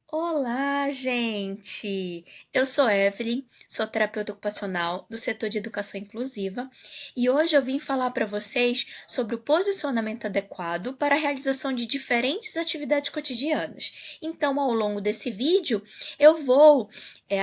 Olá, gente! Eu sou Evelyn, sou terapeuta ocupacional do setor de educação inclusiva e hoje eu vim falar para vocês sobre o posicionamento adequado para a realização de diferentes atividades cotidianas. Então, ao longo desse vídeo, eu vou,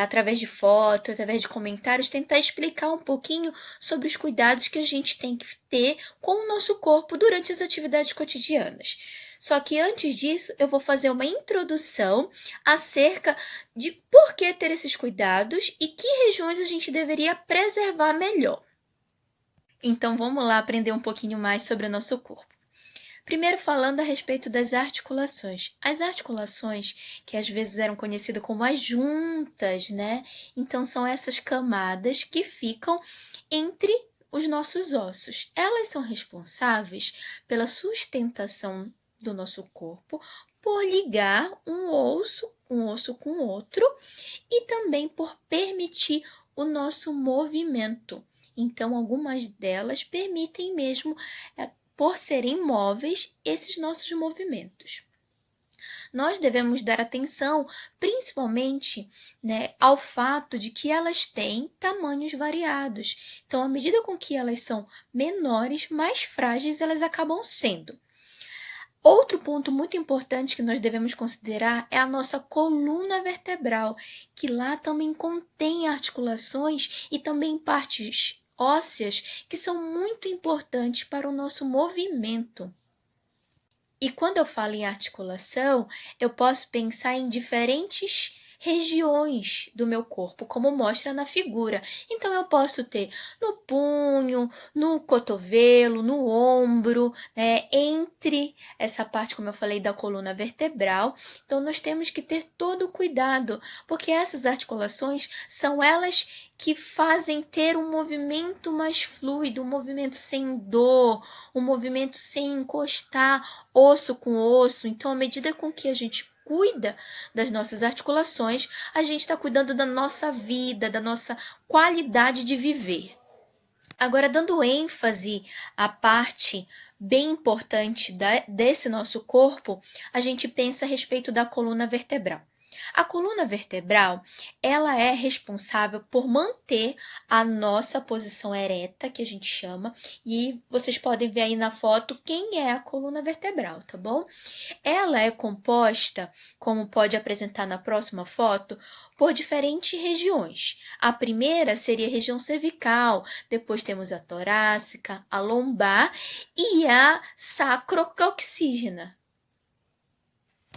através de fotos, através de comentários, tentar explicar um pouquinho sobre os cuidados que a gente tem que ter com o nosso corpo durante as atividades cotidianas. Só que antes disso, eu vou fazer uma introdução acerca de por que ter esses cuidados e que regiões a gente deveria preservar melhor. Então vamos lá aprender um pouquinho mais sobre o nosso corpo. Primeiro falando a respeito das articulações. As articulações, que às vezes eram conhecidas como as juntas, né? Então são essas camadas que ficam entre os nossos ossos. Elas são responsáveis pela sustentação do nosso corpo, por ligar um osso com o outro e também por permitir o nosso movimento. Então, algumas delas permitem mesmo, por serem móveis, esses nossos movimentos. Nós devemos dar atenção, principalmente, ao fato de que elas têm tamanhos variados. Então, à medida com que elas são menores, mais frágeis elas acabam sendo. Outro ponto muito importante que nós devemos considerar é a nossa coluna vertebral, que lá também contém articulações e também partes ósseas que são muito importantes para o nosso movimento. E quando eu falo em articulação, eu posso pensar em diferentes regiões do meu corpo, como mostra na figura. Então, eu posso ter no punho, no cotovelo, no ombro, entre essa parte, como eu falei, da coluna vertebral. Então, nós temos que ter todo o cuidado, porque essas articulações são elas que fazem ter um movimento mais fluido, um movimento sem dor, um movimento sem encostar osso com osso. Então, à medida com que a gente cuida das nossas articulações, a gente está cuidando da nossa vida, da nossa qualidade de viver. Agora, dando ênfase à parte bem importante desse nosso corpo, a gente pensa a respeito da coluna vertebral. A coluna vertebral, ela é responsável por manter a nossa posição ereta, que a gente chama, e vocês podem ver aí na foto quem é a coluna vertebral, tá bom? Ela é composta, como pode apresentar na próxima foto, por diferentes regiões. A primeira seria a região cervical, depois temos a torácica, a lombar e a sacrococcígea.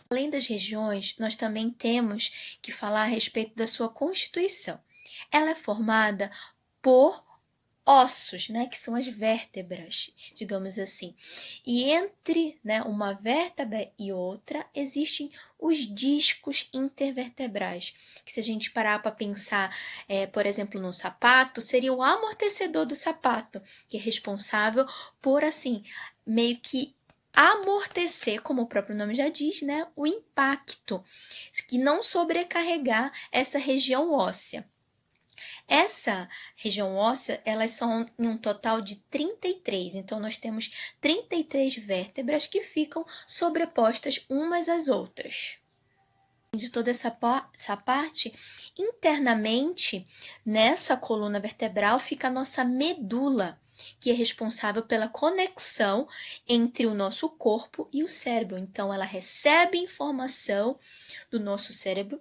Além das regiões, nós também temos que falar a respeito da sua constituição. Ela é formada por ossos, que são as vértebras, digamos assim. E entre, uma vértebra e outra, existem os discos intervertebrais, que se a gente parar para pensar, por exemplo, num sapato, seria o amortecedor do sapato, que é responsável por, assim, meio que amortecer, como o próprio nome já diz, o impacto, que não sobrecarregar essa região óssea. Essa região óssea, elas são em um total de 33, então nós temos 33 vértebras que ficam sobrepostas umas às outras. De toda essa parte, internamente, nessa coluna vertebral fica a nossa medula, que é responsável pela conexão entre o nosso corpo e o cérebro. Então, ela recebe informação do nosso cérebro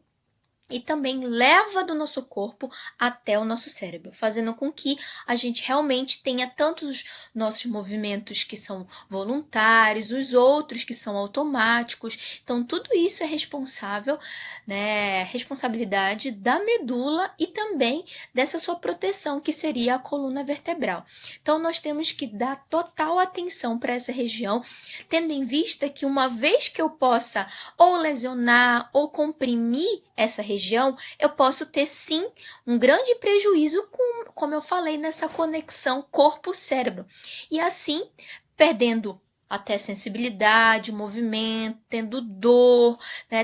e também leva do nosso corpo até o nosso cérebro, fazendo com que a gente realmente tenha tanto os nossos movimentos que são voluntários, os outros que são automáticos. Então, tudo isso é responsabilidade da medula e também dessa sua proteção, que seria a coluna vertebral. Então, nós temos que dar total atenção para essa região, tendo em vista que uma vez que eu possa ou lesionar ou comprimir essa região, eu posso ter sim um grande prejuízo como eu falei, nessa conexão corpo-cérebro. E assim, perdendo até sensibilidade, movimento, tendo dor,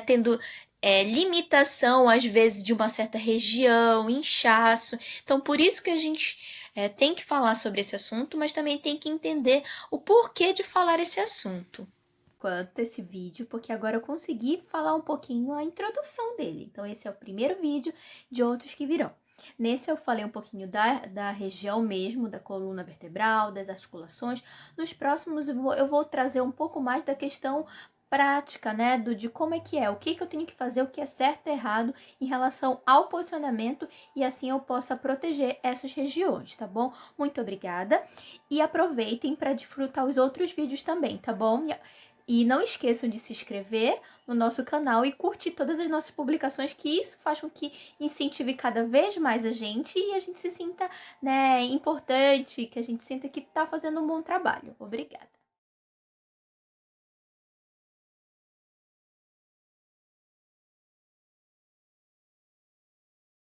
tendo limitação, às vezes, de uma certa região, inchaço. Então, por isso que a gente tem que falar sobre esse assunto, mas também tem que entender o porquê de falar esse assunto. quanto esse vídeo, porque agora eu consegui falar um pouquinho a introdução dele. Então, esse é o primeiro vídeo de outros que virão. Nesse eu falei um pouquinho da região mesmo, da coluna vertebral, das articulações. Nos próximos eu vou trazer um pouco mais da questão prática, né, de como é que é, o que eu tenho que fazer, o que é certo e errado em relação ao posicionamento, e assim eu possa proteger essas regiões, tá bom? Muito obrigada e aproveitem para desfrutar os outros vídeos também, tá bom? E não esqueçam de se inscrever no nosso canal e curtir todas as nossas publicações, que isso faz com que incentive cada vez mais a gente e a gente se sinta, né, importante, que a gente sinta que tá fazendo um bom trabalho. Obrigada!